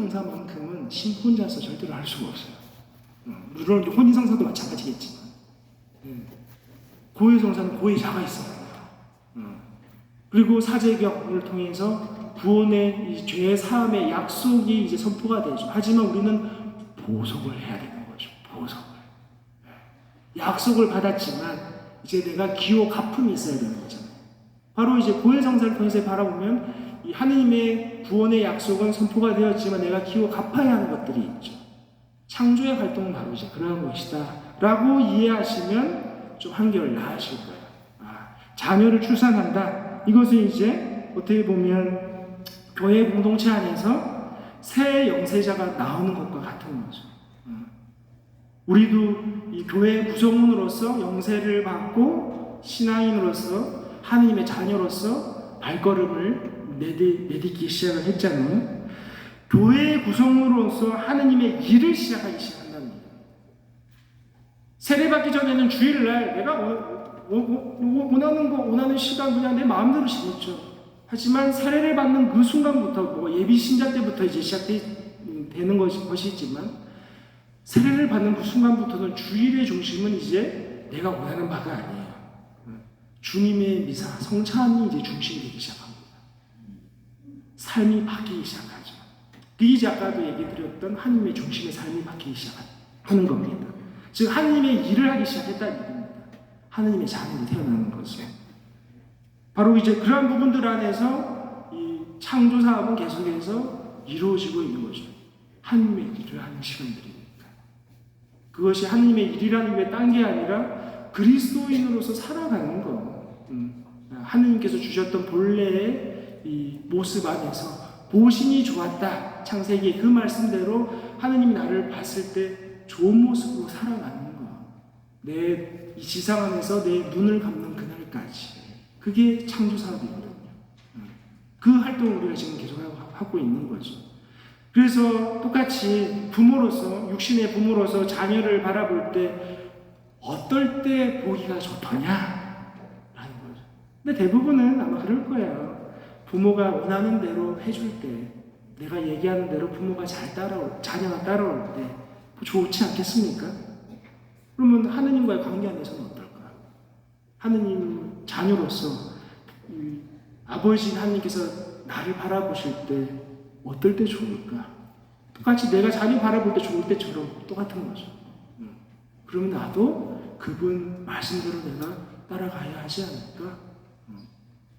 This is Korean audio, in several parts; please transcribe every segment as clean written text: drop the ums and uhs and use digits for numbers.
성사만큼은 신 혼자서 절대로 할 수가 없어요. 물론 혼인 성사도 마찬가지겠지만, 고해 성사는 고해 자가 있어야 돼요. 그리고 사제경을 통해서 구원의 이 죄 사함의 약속이 이제 선포가 되죠. 하지만 우리는 보석을 해야 되는 거죠. 보석을. 약속을 받았지만 이제 내가 기호 갚음이 있어야 되는 거잖아요. 바로 이제 고해 성사를 통해서 바라보면 이 하느님의 구원의 약속은 선포가 되었지만 내가 기호 갚아야 하는 것들이 있죠. 창조의 활동은 바로 이제 그러한 것이다 라고 이해하시면 좀 한결 나으실 거예요. 자녀를 출산한다. 이것은 이제 어떻게 보면 교회 공동체 안에서 새 영세자가 나오는 것과 같은 거죠. 우리도 이 교회 구성원으로서 영세를 받고 신앙인으로서 하느님의 자녀로서 발걸음을 내딛기 시작을 했잖아요. 교회 구성으로서 하느님의 일을 시작하기 시작한다는 거예요. 세례받기 전에는 주일날 내가 원하는 시간 그냥 내 마음대로 지냈죠. 하지만 세례를 받는 그 순간부터 예비 신자 때부터 이제 시작되는 것이지만 세례를 받는 그 순간부터는 주일의 중심은 이제 내가 원하는 바가 아니에요. 주님의 미사, 성찬이 이제 중심이 되기 시작합니다. 삶이 바뀌기 시작하죠. 이제 아까도 얘기 드렸던 하나님의 중심의 삶이 바뀌기 시작하는 겁니다. 즉 하나님의 일을 하기 시작했다는 얘기입니다. 하나님의 자녀로 태어나는 거죠. 바로 이제 그러한 부분들 안에서 이 창조 사업은 계속해서 이루어지고 있는 거죠. 하나님의 일을 하는 시간들이니까. 그것이 하나님의 일이라는 게 딴 게 아니라 그리스도인으로서 살아가는 거. 하나님께서 주셨던 본래의 이 모습 안에서 보신이 좋았다. 창세기 그 말씀대로 하나님이 나를 봤을 때 좋은 모습으로 살아가는 거. 내 이 지상 안에서 내 눈을 감는 그날까지. 그게 창조 사업이거든요. 그 활동을 우리가 지금 계속 하고 있는 거죠. 그래서 똑같이 부모로서, 육신의 부모로서 자녀를 바라볼 때 어떨 때 보기가 좋더냐? 라는 거죠. 근데 대부분은 아마 그럴 거예요. 부모가 원하는 대로 해줄 때, 내가 얘기하는 대로 부모가 자녀가 따라올 때 좋지 않겠습니까? 그러면 하느님과의 관계 안에서는 어떨까? 하느님 자녀로서 아버지 하느님께서 나를 바라보실 때 어떨 때 좋을까? 똑같이 내가 자녀 바라볼 때 좋을 때처럼 똑같은 거죠. 그러면 나도 그분 말씀대로 내가 따라가야 하지 않을까?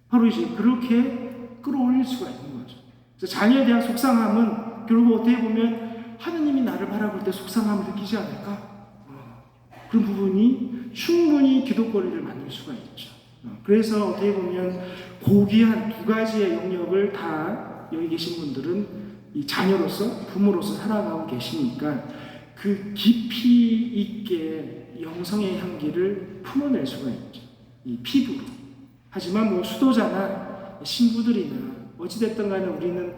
바로 이제 그렇게 끌어올릴 수가 있는 거죠. 그래서 자녀에 대한 속상함은 결국 어떻게 보면 하느님이 나를 바라볼 때 속상함을 느끼지 않을까? 그런 부분이 충분히 기도거리를 만들 수가 있죠. 그래서 어떻게 보면 고귀한 두 가지의 영역을 다 여기 계신 분들은 이 자녀로서 부모로서 살아가고 계시니까 그 깊이 있게 영성의 향기를 품어낼 수가 있죠. 이 피부로. 하지만 뭐 수도자나 신부들이나 어찌됐든 간에 우리는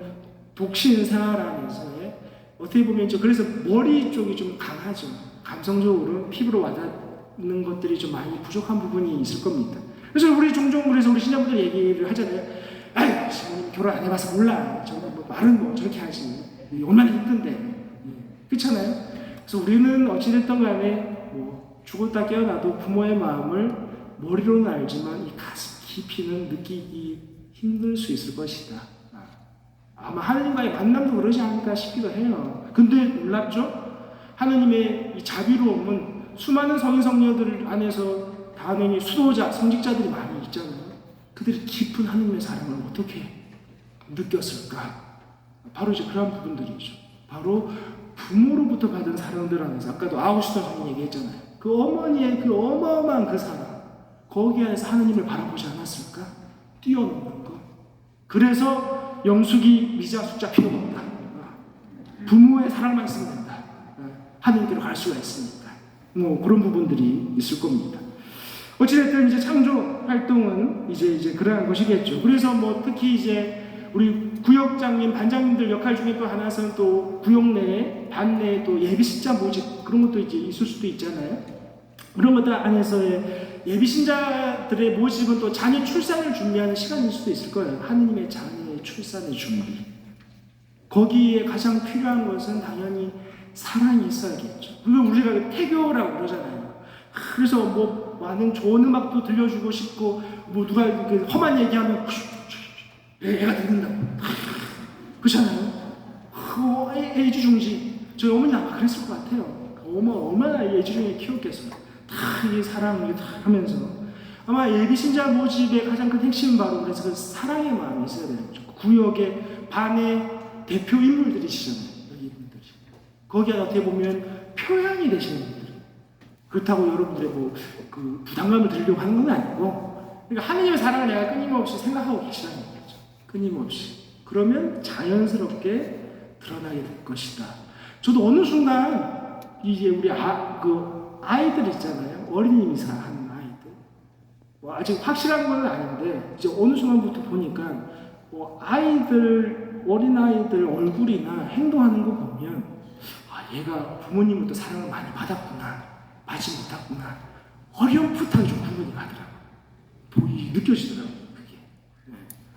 독신 생활 안에서의 어떻게 보면 그래서 머리 쪽이 좀 강하죠. 감성적으로 피부로 와닿는 것들이 좀 많이 부족한 부분이 있을 겁니다. 그래서 우리 종종 그래서 우리 신자분들 얘기를 하잖아요. 아유, 지금 결혼 안 해봐서 몰라. 저는 뭐 말은 뭐 저렇게 하지. 얼마나 힘든데. 그렇잖아요. 그래서 우리는 어찌됐든 간에 뭐 죽었다 깨어나도 부모의 마음을 머리로는 알지만 이 가슴 깊이는 느끼기 힘들 수 있을 것이다. 아마 하느님과의 만남도 그러지 않을까 싶기도 해요. 근데 놀랍죠? 하느님의 이 자비로움은 수많은 성인 성녀들 안에서 당연히 수도자, 성직자들이 많이 있잖아요. 그들이 깊은 하느님의 사랑을 어떻게 느꼈을까? 바로 이제 그런 부분들이죠. 바로 부모로부터 받은 사랑들 안에서 아까도 아우슈타 성인 얘기했잖아요. 그 어머니의 그 어마어마한 그 사랑, 거기 안에서 하느님을 바라보지 않았을까? 뛰어넘는 것. 그래서 영숙이 미자 숫자 필요가 없다. 부모의 사랑만 있으면 된다. 하느님께로 갈 수가 있으니까. 뭐 그런 부분들이 있을 겁니다. 어찌됐든 이제 창조 활동은 이제 그러한 것이겠죠. 그래서 뭐 특히 이제 우리 구역장님, 반장님들 역할 중에 또 하나는 또 구역 내에, 반 내에 또 예비신자 모집 그런 것도 이제 있을 수도 있잖아요. 그런 것들 안에서의 예비신자들의 모집은 또 자녀 출산을 준비하는 시간일 수도 있을 거예요. 하느님의 자녀의 출산의 준비. 거기에 가장 필요한 것은 당연히 사랑이 있어야겠죠. 그리고 우리가 태교라고 그러잖아요. 그래서 뭐 많은 좋은 음악도 들려주고 싶고, 뭐 누가 험한 얘기하면 애가 듣는다고 그렇잖아요. 애지중지. 저희 어머니 아마 그랬을 것 같아요. 얼마나 애지중지 키웠겠어요. 다 이 사랑을 다 하면서. 아마 예비신자 모집의 가장 큰 핵심은 바로 그래서 그 사랑의 마음이 있어야 되는 거죠. 구역의 반의 대표 인물들이시잖아요. 여기 분들이. 거기에 어떻게 보면 표양이 되시는 분들. 그렇다고 여러분들의 그 부담감을 드리려고 하는 건 아니고, 그러니까 하느님의 사랑을 내가 끊임없이 생각하고 계시다는 거죠. 끊임없이. 그러면 자연스럽게 드러나게 될 것이다. 저도 어느 순간 이제 우리 아이들 있잖아요. 어린이미사 하는 아이들. 아직 확실한 건 아닌데 이제 어느 순간부터 보니까 어린아이들 얼굴이나 행동하는 거 보면 얘가 부모님부터 사랑을 많이 받았구나, 받지 못했구나, 어렴풋하게 좀 구분이 가더라고요. 느껴지더라고요. 그게.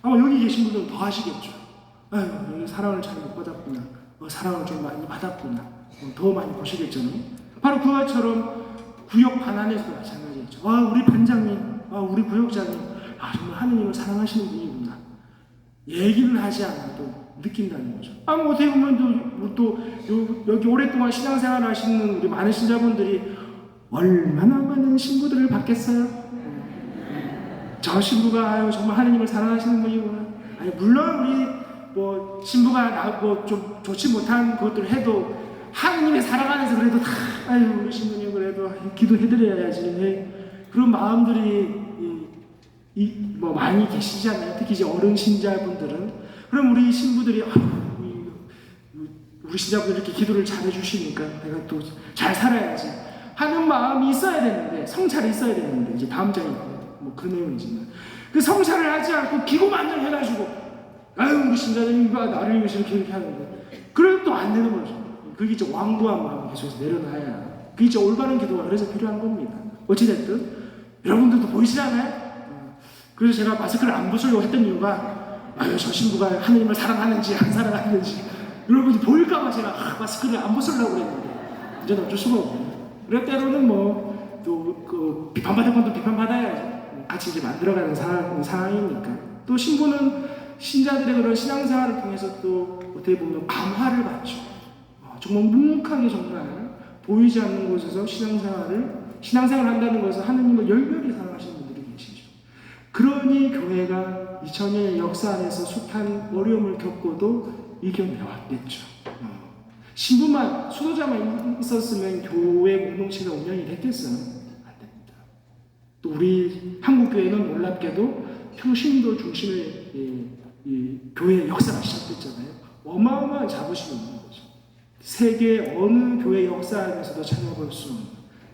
아마 여기 계신 분들은 더 하시겠죠. 아유, 사랑을 잘 못 받았구나, 사랑을 좀 많이 받았구나, 더 많이 보시겠잖아요. 바로 그것처럼 구역 반안에서도 마찬가지겠죠. 우리 반장님, 우리 구역장님, 정말 하느님을 사랑하시는 분이구나. 얘기는 하지 않아도 느낀다는 거죠. 어떻게 보면 또 여기 오랫동안 신앙생활 하시는 우리 많은 신자분들이 얼마나 많은 신부들을 받겠어요? 저 신부가 정말 하느님을 사랑하시는 분이구나. 물론 우리 신부가 좀 좋지 못한 것들을 해도 하느님의 사랑 안에서 그래도 우리 신부님 그래도 기도해드려야지. 그런 마음들이 많이 계시잖아요. 특히 이제 어른 신자분들은. 그럼 우리 신부들이 우리 신자분들 이렇게 기도를 잘 해주시니까 내가 또 잘 살아야지 하는 마음이 있어야 되는데, 성찰이 있어야 되는데, 이제 다음 장에 그 내용이지만 그 성찰을 하지 않고 기고만장 해가지고 우리 신자님과 나를 위해서 이렇게 하는데 그래도 또 안 되는 거죠. 그게 이제 완고한 마음이 계속해서 내려놔야 그게 이제 올바른 기도가 그래서 필요한 겁니다. 어찌됐든 여러분들도 보이시잖아요. 그래서 제가 마스크를 안 벗으려고 했던 이유가 저 신부가 하느님을 사랑하는지 안 사랑하는지 여러분이 보일까봐 제가 마스크를 안 벗으려고 그랬는데 이제는 어쩔 수가 없고, 그럴 때로는 또 비판받을 건도 비판받아야죠. 같이 이제 만들어가는 상황이니까. 또 신부는 신자들의 그런 신앙생활을 통해서 또 어떻게 보면 감화를 받죠. 정말 묵묵하게 정말 보이지 않는 곳에서 신앙생활을 한다는 것은 하느님을 열렬히 사랑하시는 분들이 계시죠. 그러니 교회가 2000년의 역사 안에서 숱한 어려움을 겪고도 이겨내왔겠죠. 신부만, 수도자만 있었으면 교회 공동체가 운영이 됐겠어요? 안 됩니다. 또 우리 한국교회는 놀랍게도 평신도 중심의 교회의 역사가 시작됐잖아요. 어마어마한 자부심이 있는 거죠. 세계 어느 교회 역사 안에서도 찾아볼 수 없는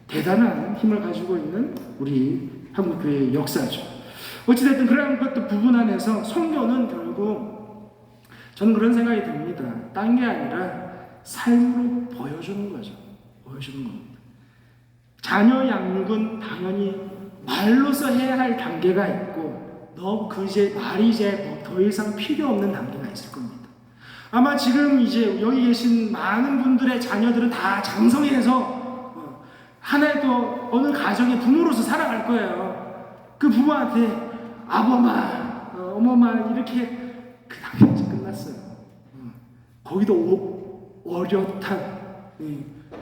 대단한 힘을 가지고 있는 우리 한국교회의 역사죠. 어찌됐든 그런 것도 부분 안에서 선교는 결국 저는 그런 생각이 듭니다. 딴 게 아니라 삶으로 보여주는 거죠. 보여주는 겁니다. 자녀 양육은 당연히 말로서 해야 할 단계가 있고 말이 이제 더 이상 필요 없는 단계가 있을 겁니다. 아마 지금 이제 여기 계신 많은 분들의 자녀들은 다 장성해서 하나의 또 어느 가정의 부모로서 살아갈 거예요. 그 부모한테 아버마, 어머마 이렇게 그 단계가 이제 끝났어요. 거기도 어엿한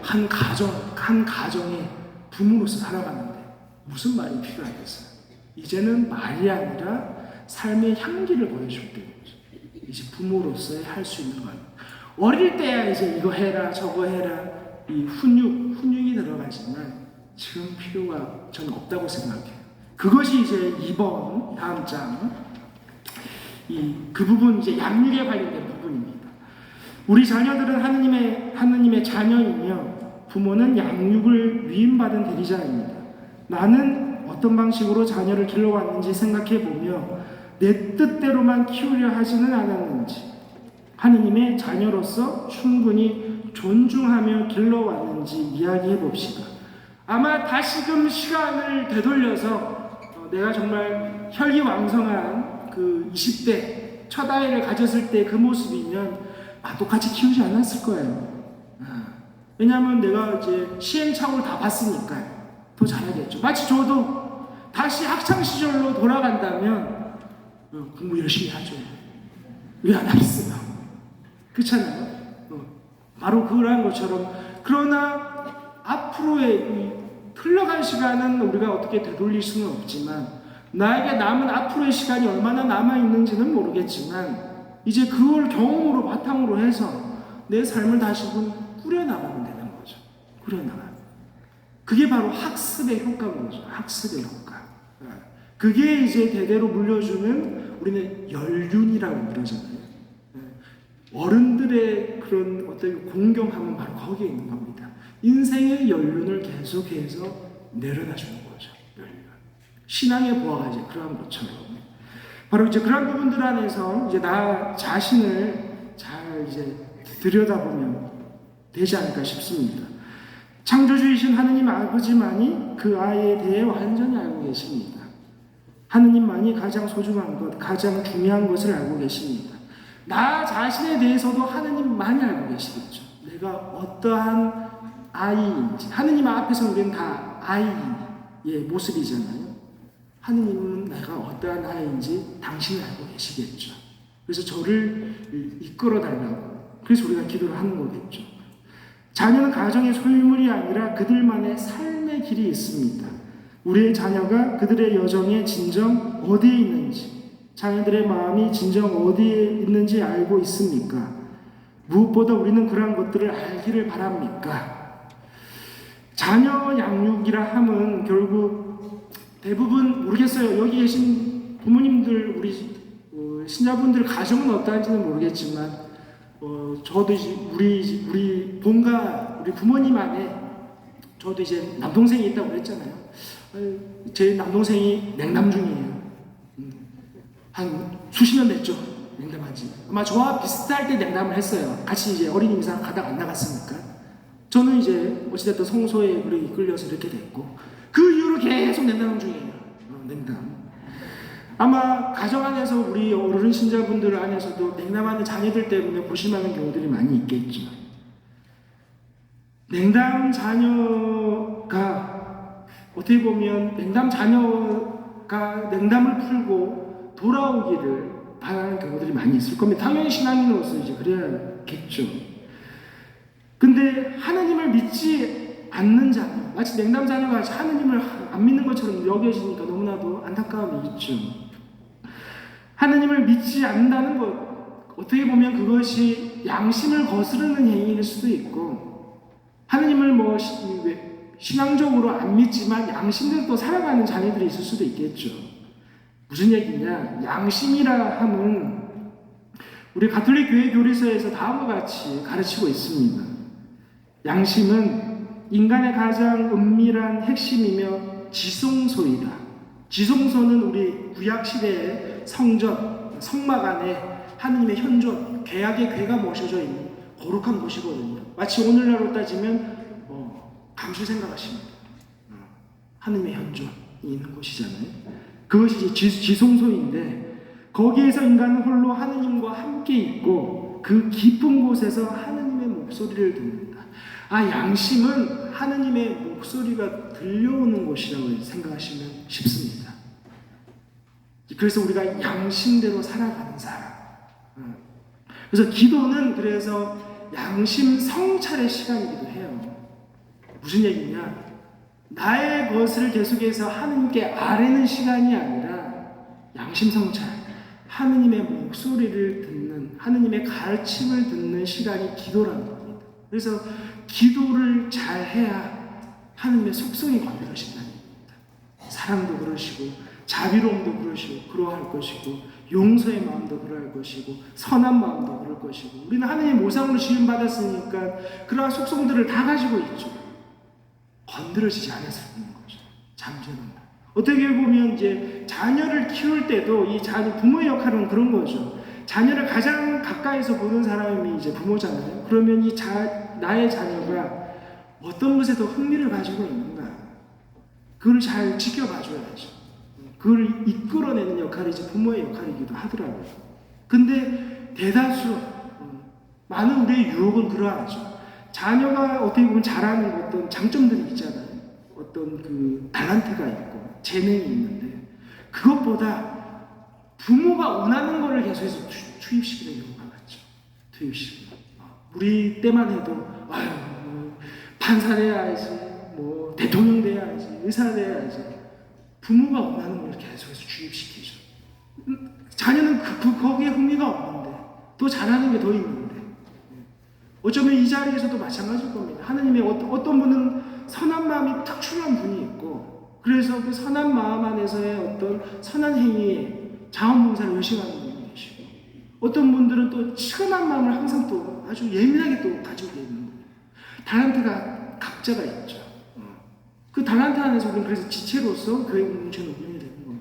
한 가정의 부모로서 살아가는데 무슨 말이 필요하겠어요? 이제는 말이 아니라 삶의 향기를 보여줄 때죠. 이제 부모로서의 할 수 있는 거예요. 어릴 때야 이제 이거 해라 저거 해라 이 훈육이 들어가지만 지금 필요가 저는 없다고 생각해요. 그것이 이제 2번 다음 장 그 부분 이제 양육에 관련된 부분입니다. 우리 자녀들은 하느님의 자녀이며 부모는 양육을 위임받은 대리자입니다. 나는 어떤 방식으로 자녀를 길러왔는지 생각해보며 내 뜻대로만 키우려 하지는 않았는지, 하느님의 자녀로서 충분히 존중하며 길러왔는지 이야기해봅시다. 아마 다시금 시간을 되돌려서 내가 정말 혈기왕성한 그 20대 첫 아이를 가졌을 때 그 모습이면 똑같이 키우지 않았을 거예요. 왜냐하면 내가 이제 시행착오를 다 봤으니까요. 더 잘하겠죠. 마치 저도 다시 학창 시절로 돌아간다면 공부 열심히 하죠. 왜 안 하겠어요? 그렇잖아요. 바로 그러한 것처럼. 그러나 앞으로의 흘러간 시간은 우리가 어떻게 되돌릴 수는 없지만, 나에게 남은 앞으로의 시간이 얼마나 남아있는지는 모르겠지만, 이제 그걸 경험으로 바탕으로 해서 내 삶을 다시 꾸려나가면 되는 거죠. 꾸려나가면. 그게 바로 학습의 효과인 거죠. 학습의 효과. 그게 이제 대대로 물려주는, 우리는 연륜이라고 그러잖아요. 어른들의 그런 어떤 공경함은 바로 거기에 있는 겁니다. 인생의 연륜을 계속해서 내려다 주는 거죠. 연륜. 신앙의 보아가 이제 그러한 것처럼. 바로 이제 그런 부분들 안에서 이제 나 자신을 잘 이제 들여다보면 되지 않을까 싶습니다. 창조주이신 하느님 아버지만이 그 아이에 대해 완전히 알고 계십니다. 하느님만이 가장 소중한 것, 가장 중요한 것을 알고 계십니다. 나 자신에 대해서도 하느님 많이 알고 계시겠죠. 내가 어떠한 아이인지. 하느님 앞에서 우리는 다 아이의 모습이잖아요. 하느님은 내가 어떠한 아이인지 당신이 알고 계시겠죠. 그래서 저를 이끌어 달라고. 그래서 우리가 기도를 하는 거겠죠. 자녀는 가정의 소유물이 아니라 그들만의 삶의 길이 있습니다. 우리의 자녀가 그들의 여정에 진정 어디에 있는지, 자녀들의 마음이 진정 어디에 있는지 알고 있습니까? 무엇보다 우리는 그러한 것들을 알기를 바랍니까? 자녀 양육이라 함은 결국 대부분 모르겠어요. 여기 계신 부모님들, 우리 신자분들 가정은 어떠한지는 모르겠지만, 저도 이제 우리 본가, 우리 부모님 안에 저도 이제 남동생이 있다고 그랬잖아요. 제 남동생이 냉담 중이에요. 한 수십 년 됐죠. 냉담한지. 아마 저와 비슷할 때 냉담을 했어요. 같이 이제 어린이집사 가다가 안 나갔으니까. 저는 이제 어찌됐든 성소에 이끌려서 이렇게 됐고, 그 이후로 계속 냉담 중이에요. 냉담. 아마 가정 안에서 우리 어른 신자분들 안에서도 냉담하는 자녀들 때문에 고심하는 경우들이 많이 있겠죠. 냉담 자녀가 어떻게 보면 냉담 자녀가 냉담을 풀고 돌아오기를 바라는 경우들이 많이 있을 겁니다. 당연히 신앙인으로서 이제 그래야겠죠. 근데 하나님을 믿지 않는 자녀, 마치 냉담 자녀가 하나님을 안 믿는 것처럼 여겨지니까 너무나도 안타까움이 있죠. 하나님을 믿지 않는다는 것, 어떻게 보면 그것이 양심을 거스르는 행위일 수도 있고, 하나님을 신앙적으로 안 믿지만 양심대로 또 살아가는 자녀들이 있을 수도 있겠죠. 무슨 얘기냐? 양심이라 함은 우리 가톨릭 교회 교리서에서 다음과 같이 가르치고 있습니다. 양심은 인간의 가장 은밀한 핵심이며 지성소이다. 지성소는 우리 구약시대의 성전, 성막 안에 하느님의 현존, 괴악의 괴가 모셔져 있는 거룩한 곳이거든요. 마치 오늘날로 따지면 감실 생각하시면 하느님의 현존이 있는 곳이잖아요. 그것이 이제 지성소인데, 거기에서 인간은 홀로 하느님과 함께 있고 그 깊은 곳에서 하느님의 목소리를 듣는다. 양심은 하느님의 목소리가 들려오는 곳이라고 생각하시면 쉽습니다. 그래서 우리가 양심대로 살아가는 사람. 그래서 기도는 그래서 양심 성찰의 시간이기도 해요. 무슨 얘기냐? 나의 것을 계속해서 하느님께 아뢰는 시간이 아니라 양심 성찰, 하느님의 목소리를 듣는, 하느님의 가르침을 듣는 시간이 기도라는 겁니다. 그래서 기도를 잘 해야 하느님의 속성이 건드러진다는 겁니다. 사랑도 그러시고, 자비로움도 그러시고, 그러할 것이고, 용서의 마음도 그럴 것이고, 선한 마음도 그럴 것이고, 우리는 하느님의 모상으로 지음받았으니까 그러한 속성들을 다 가지고 있죠. 건드려지지 않았을 뿐인 거죠. 잠재는. 어떻게 보면 이제 자녀를 키울 때도 이 부모의 역할은 그런 거죠. 자녀를 가장 가까이서 보는 사람이 이제 부모잖아요. 그러면 나의 자녀가 어떤 것에 더 흥미를 가지고 있는가, 그걸 잘 지켜봐줘야죠. 그걸 이끌어내는 역할이 이제 부모의 역할이기도 하더라고요. 근데 대다수 많은 우리의 유혹은 그러하죠. 자녀가 어떻게 보면 잘하는 어떤 장점들이 있잖아요. 어떤 그 달란트가 있고 재능이 있는데 그것보다 부모가 원하는 거를 계속해서 투입시키는 경우가 많죠. 투입시키는. 우리 때만 해도 아유 판사 돼야지, 뭐 대통령 돼야지, 의사 돼야지. 부모가 원하는 걸 계속해서 주입시키죠. 자녀는 거기에 흥미가 없는데 더 잘하는 게 더 있는데 어쩌면 이 자리에서도 마찬가지일 겁니다. 하느님의 어떤 분은 선한 마음이 특출난 분이 있고 그래서 그 선한 마음 안에서의 어떤 선한 행위에 자원봉사를 열심히 하는 분이 계시고 어떤 분들은 또 치근한 마음을 항상 또 아주 예민하게 또 가지고 있는 거예요. 달란트가 각자가 있죠. 그 달란트 안에서 우리는 그래서 지체로서 교회 공동체는 운영이 되는 거예요.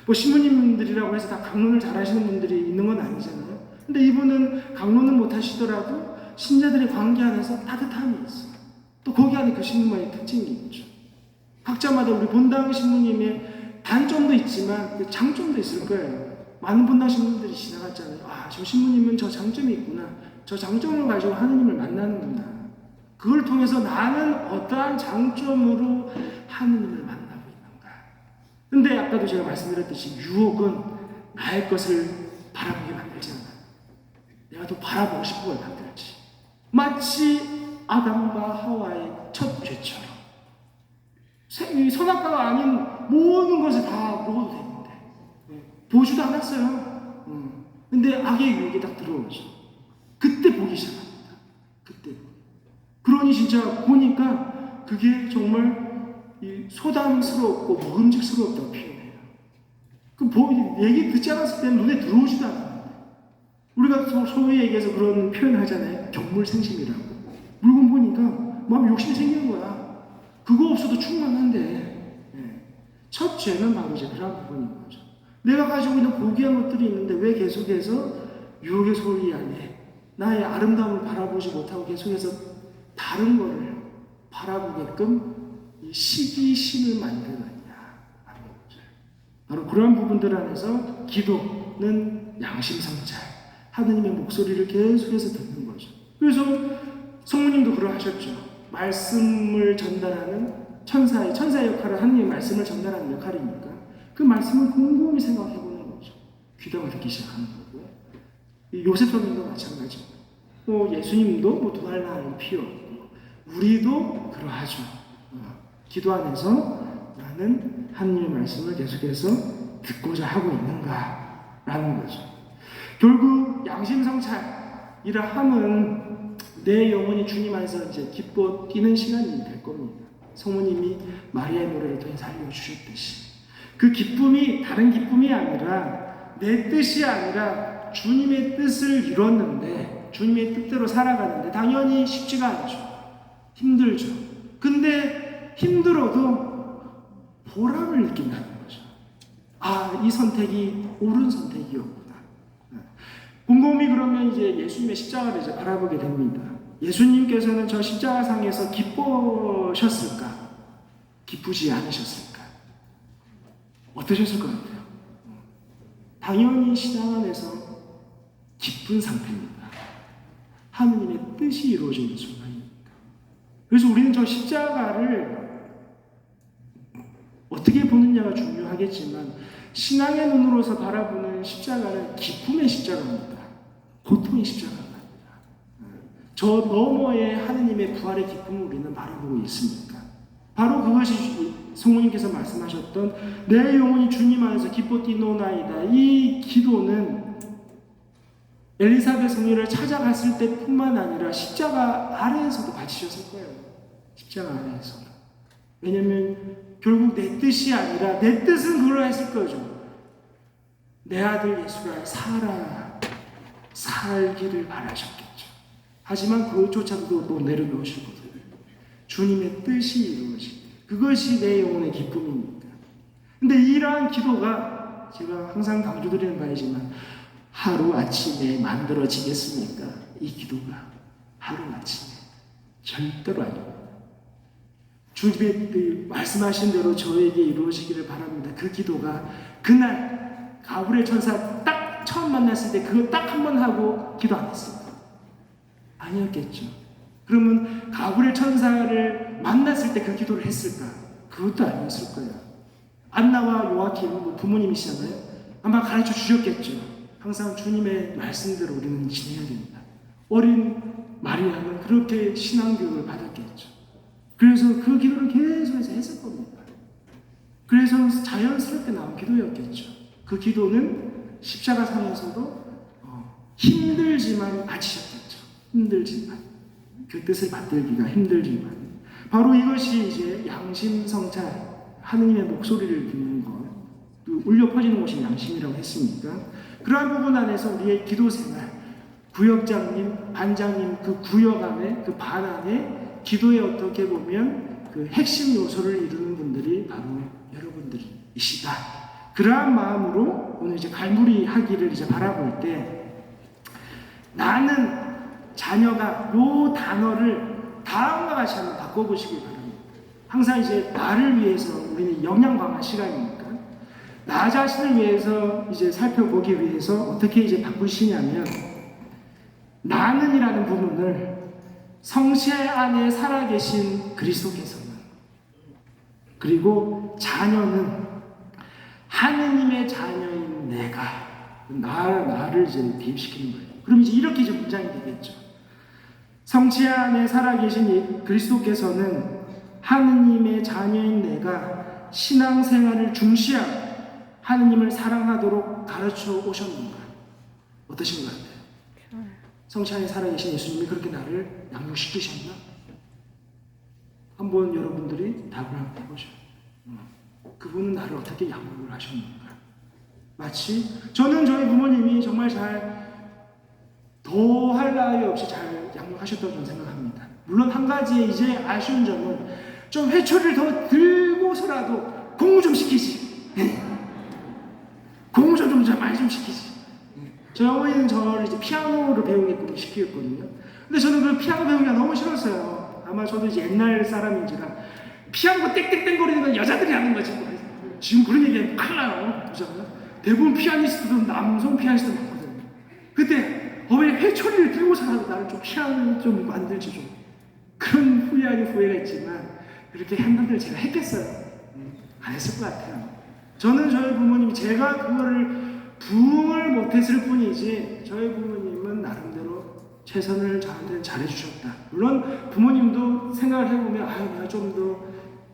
뭐 신부님들이라고 해서 다 강론을 잘하시는 분들이 있는 건 아니잖아요. 근데 이분은 강론은 못하시더라도 신자들의 관계 안에서 따뜻함이 있어요. 또 거기 안에 그 신부만의 특징이 있죠. 각자마다 우리 본당 신부님의 단점도 있지만 그 장점도 있을 거예요. 많은 본당 신부님들이 지나갔잖아요. 아, 저 신부님은 저 장점이 있구나. 저 장점을 가지고 하느님을 만나는구나. 그걸 통해서 나는 어떠한 장점으로 하느님을 만나고 있는가. 근데 아까도 제가 말씀드렸듯이 유혹은 나의 것을 바라보게 만들지 않아요. 내가 더 바라보고 싶은 걸 만들지. 마치 아담과 하와의 첫 죄처럼 선악과가 아닌 모든 것을 다 먹어도 되는데 보지도 않았어요. 근데 악의 유혹이 딱 들어오죠. 그때 보기 시작합니다. 그때. 그러니 진짜 보니까 그게 정말 소담스럽고 먹음직스럽다고 표현해요. 그 얘기 듣지 않았을 때는 눈에 들어오지도 않아요. 우리가 소위 얘기해서 그런 표현을 하잖아요. 경물생심이라고. 물건 보니까 마음에 욕심이 생기는 거야. 그거 없어도 충분한데 첫 죄는 바로 이제 그런 부분인 거죠. 내가 가지고 있는 고귀한 것들이 있는데 왜 계속해서 유혹의 소리 안에 나의 아름다움을 바라보지 못하고 계속해서 다른 거를 바라보게끔 이 시기심을 만드느냐 하는 거죠. 바로 그런 부분들 안에서 기도는 양심성찰 하느님의 목소리를 계속해서 듣는 거죠. 그래서 성모님도 그러하셨죠. 말씀을 전달하는 천사의 역할을 하느님의 말씀을 전달하는 역할이니까 그 말씀을 곰곰이 생각해보는 거죠. 귀담아 듣기 시작하는 거고 요셉 성님도 마찬가지고 예수님도 두 알날 피웠고 우리도 그러하죠. 기도 안에서 나는 하느님의 말씀을 계속해서 듣고자 하고 있는가라는 거죠. 결국 양심성찰이라 함은 내 영혼이 주님 안에서 이제 기뻐 뛰는 시간이 될 겁니다. 성모님이 마리아의 노래를 통해 살려주셨듯이 그 기쁨이 다른 기쁨이 아니라 내 뜻이 아니라 주님의 뜻을 이뤘는데 주님의 뜻대로 살아가는데 당연히 쉽지가 않죠. 힘들죠. 근데 힘들어도 보람을 느낀다는 거죠. 아, 이 선택이 옳은 선택이었구나. 곰곰이 그러면 이제 예수님의 십자가를 이제 바라보게 됩니다. 예수님께서는 저 십자가상에서 기뻐하셨을까? 기쁘지 않으셨을까? 어떠셨을 것 같아요? 당연히 시장 안에서 기쁜 상태입니다. 하느님의 뜻이 이루어지는 순간이니까. 그래서 우리는 저 십자가를 어떻게 보느냐가 중요하겠지만 신앙의 눈으로서 바라보는 십자가는 기쁨의 십자가입니다. 고통의 십자가가 아닙니다. 저 너머에 하느님의 부활의 기쁨을 우리는 바라보고 있습니다. 바로 그것이 성모님께서 말씀하셨던 내 영혼이 주님 안에서 기뻐 뛰노나이다. 이 기도는 엘리사벳 성녀를 찾아갔을 때뿐만 아니라 십자가 아래에서도 바치셨을 거예요. 십자가 아래에서도. 왜냐하면 결국 내 뜻이 아니라 내 뜻은 그걸 했을 거죠. 내 아들 예수가 살기를 바라셨겠죠. 하지만 그것조차도 또 내려놓으시거든요. 주님의 뜻이 이루어지기. 그것이 내 영혼의 기쁨입니다. 근데 이러한 기도가 제가 항상 강조드리는 바이지만 하루아침에 만들어지겠습니까? 이 기도가 하루아침에 절대로 아닙니다. 주님의 말씀하신 대로 저에게 이루어지기를 바랍니다. 그 기도가 그날 가브리엘 천사 딱 처음 만났을 때 그거 딱 한 번 하고 기도 안 했습니다. 아니었겠죠. 그러면 가브리엘 천사를 만났을 때 그 기도를 했을까? 그것도 아니었을 거예요. 안나와 요아kim 부모님이시잖아요. 아마 가르쳐 주셨겠죠. 항상 주님의 말씀대로 우리는 지내야 됩니다. 어린 마리아는 그렇게 신앙교육을 받았겠죠. 그래서 그 기도를 계속해서 했을 겁니다. 그래서 자연스럽게 나온 기도였겠죠. 그 기도는 십자가상에서도 힘들지만 바치셨겠죠. 힘들지만 그 뜻을 받들기가 힘들지만 바로 이것이 이제 양심성찰, 하느님의 목소리를 듣는 것, 울려 퍼지는 것이 양심이라고 했으니까 그러한 부분 안에서 우리의 기도 생활, 구역장님, 반장님 그 구역 안에 그 반 안에 기도에 어떻게 보면 그 핵심 요소를 이루는 분들이 바로 여러분들이시다. 그러한 마음으로 오늘 이제 갈무리 하기를 이제 바라볼 때 나는 자녀가 요 단어를 다음과 같이 한번 바꿔보시기 바랍니다. 항상 이제 나를 위해서 우리는 영양 강화 시간이니까 나 자신을 위해서 이제 살펴보기 위해서 어떻게 이제 바꾸시냐면 나는이라는 부분을 성체 안에 살아계신 그리스도께서는 그리고 자녀는 하느님의 자녀인 내가 나를 이제 대입시키는 거예요. 그럼 이제 이렇게 이제 문장이 되겠죠. 성체 안에 살아계신 그리스도께서는 하느님의 자녀인 내가 신앙생활을 중시하고 하느님을 사랑하도록 가르쳐 오셨는가? 어떠신 것 같아요? 성체 안에 살아계신 예수님이 그렇게 나를 양육시키셨나? 한번 여러분들이 답을 한번 해보셔요. 그분은 나를 어떻게 양육을 하셨는가? 마치 저는 저희 부모님이 정말 더할 나위 없이 잘 양육하셨다고 저는 생각합니다. 물론 한 가지의 이제 아쉬운 점은 좀 회초리를 더 들고서라도 공부 좀 시키지. 공부 좀 많이 좀 시키지. 저희 어머니는 저를 이제 피아노를 배우게끔 시키었거든요. 근데 저는 그 피아노 배우기가 너무 싫었어요. 아마 저도 이제 옛날 사람인지라 피아노가 땡땡땡 거리는 건 여자들이 하는 거지. 지금 그런 얘기하면 큰일 나요. 그렇잖아요. 대부분 피아니스트도 남성 피아니스트 많거든요. 그때 어머니 회초리를 들고서라도 나를 좀 피아노 좀 만들지 좀. 그런 후회 아닌 후회가 있지만 그렇게 한다들 제가 했겠어요? 안 했을 것 같아요. 저는 저희 부모님이 제가 그거를 부응을 못했을 뿐이지 저희 부모님은 나름대로 최선을 저한테 잘해주셨다. 물론 부모님도 생각을 해보면 내가 좀 더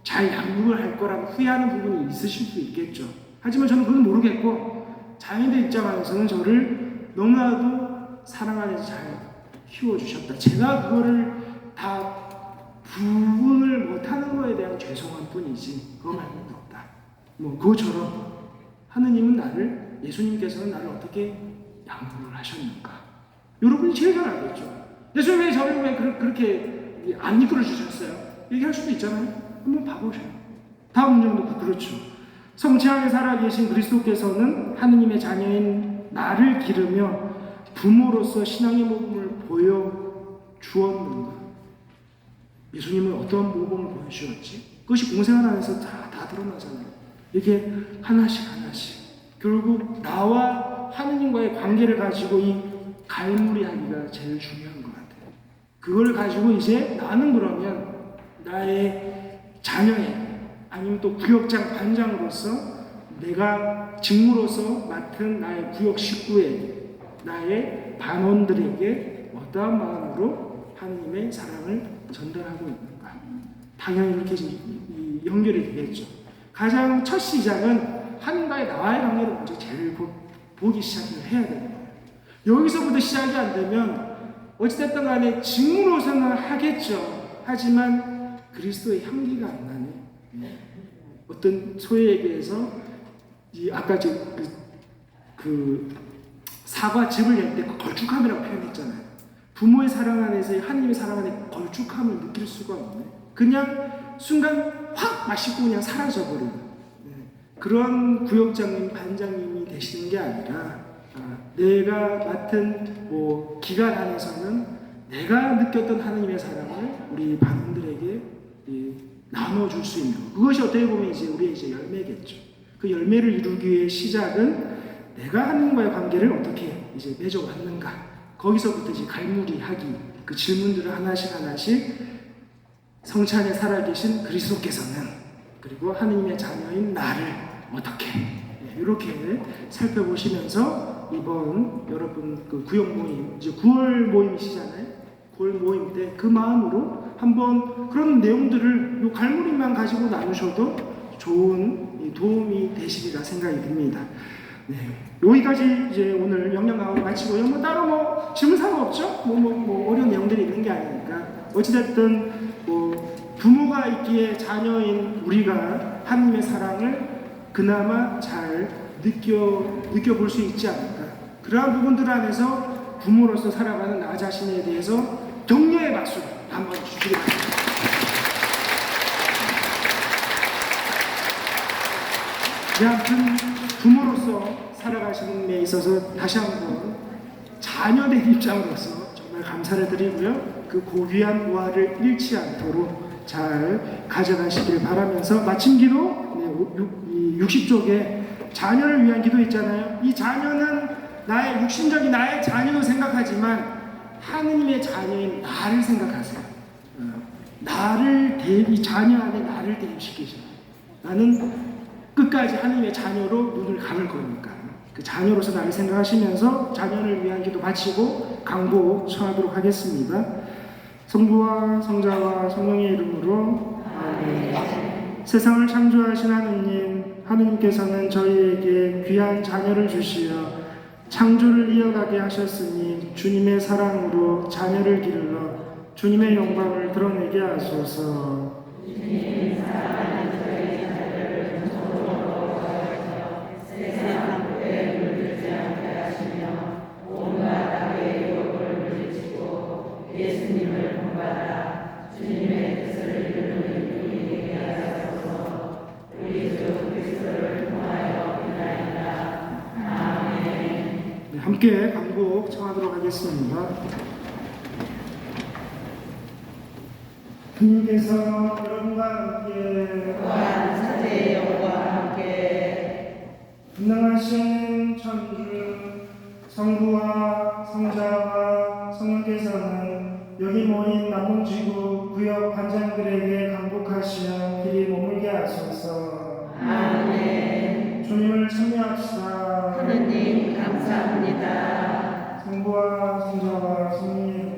잘 양육을 할 거라고 후회하는 부분이 있으실 수 있겠죠. 하지만 저는 그건 모르겠고 자녀들 입장에서는 저를 너무나도 사랑 안에서 잘 키워주셨다. 제가 그거를 다 부응을 못하는 거에 대한 죄송한 뿐이지 그거 말고는 없다. 그것처럼 하느님은 예수님께서는 나를 어떻게 양육을 하셨는가? 여러분이 제일 잘 알겠죠. 예수님이 저를 왜 그렇게 안 이끌어 주셨어요? 얘기할 수도 있잖아요. 한번 봐보세요. 다음 문장도 그렇죠. 성체 안에 살아계신 그리스도께서는 하느님의 자녀인 나를 기르며 부모로서 신앙의 모범을 보여주었는가? 예수님은 어떤 모범을 보여주었지? 그것이 공생활 안에서 다 드러나잖아요. 이게 하나씩 결국 나와 하느님과의 관계를 가지고 이 갈무리하기가 제일 중요한 것 같아요. 그걸 가지고 이제 나는 그러면 나의 자녀의 아니면 또 구역장 반장으로서 내가 직무로서 맡은 나의 구역 식구에 나의 반원들에게 어떠한 마음으로 하느님의 사랑을 전달하고 있는가? 당연히 이렇게 연결이 되겠죠. 가장 첫 시작은 하느님과의 나와의 관계를 먼저 제일 보기 시작을 해야 되는 거예요. 여기서부터 시작이 안 되면 어찌됐든 간에 직무로서는 하겠죠. 하지만 그리스도의 향기가 안 나네. 어떤 소위 얘기해서 아까 그 사과즙을 낼 때 걸쭉함이라고 표현했잖아요. 부모의 사랑 안에서 하느님의 사랑 안에 걸쭉함을 느낄 수가 없네. 그냥 순간 확 마시고 그냥 사라져버리는 그런 구역장님, 반장님이 되시는 게 아니라 내가 맡은 기간 안에서는 내가 느꼈던 하느님의 사랑을 우리 반원들에게 나눠줄 수 있는 것. 그것이 어떻게 보면 이제 우리의 이제 열매겠죠. 그 열매를 이루기 위해 시작은 내가 하느님과의 관계를 어떻게 이제 맺어왔는가. 거기서부터 이제 갈무리하기 그 질문들을 하나씩 성찬에 살아계신 그리스도께서는, 그리고 하느님의 자녀인 나를 어떻게, 이렇게 살펴보시면서 이번 여러분 그 구역 모임, 이제 9월 모임이시잖아요. 9월 모임 때 그 마음으로 한번 그런 내용들을 요 갈무리만 가지고 나누셔도 좋은 도움이 되시리라 생각이 듭니다. 네, 여기까지 이제 오늘 영양 강의 마치고요. 뭐 따로 뭐 질문사항 없죠? 뭐 어려운 내용들이 있는 게 아니니까. 어찌됐든 뭐 부모가 있기에 자녀인 우리가 하나님의 사랑을 그나마 잘 느껴볼 수 있지 않을까. 그러한 부분들 안에서 부모로서 살아가는 나 자신에 대해서 격려의 박수를 한번 주시기 바랍니다. 아무튼 부모로서 살아가시는 데 있어서 다시 한번 자녀된 입장으로서 정말 감사를 드리고요. 그 고귀한 우화를 잃지 않도록 잘 가져가시길 바라면서 마침 기도 60쪽에 자녀를 위한 기도 있잖아요. 이 자녀는 나의 육신적인 나의 자녀도 생각하지만 하느님의 자녀인 나를 생각하세요. 이 자녀 안에 나를 대입시키죠. 나는 끝까지 하나님의 자녀로 눈을 감을 거니까 그 자녀로서 나를 생각하시면서 자녀를 위한 기도 바치고 강복 청하도록 하겠습니다. 성부와 성자와 성령의 이름으로 아멘. 세상을 창조하신 하느님께서는 저희에게 귀한 자녀를 주시어 창조를 이어가게 하셨으니 주님의 사랑으로 자녀를 기르러 주님의 영광을 드러내게 하소서. 예수님을 본받아 주님의 뜻을 이루는 우리 되게 하소서. 우리 주 그리스도를 통하여 비나이다. 아멘. 네, 함께 강복 청하도록 하겠습니다. 주님께서 여러분과 함께 또한 사제의 영과 함께 분명하신 천주 성부와 성자와 성령께서는 여기 모인 남동지구 구역 관장들에게 강복하시어 길이 머물게 하소서. 아멘. 주님을 찬미합시다. 하느님 감사합니다. 성부와 성자와 성령의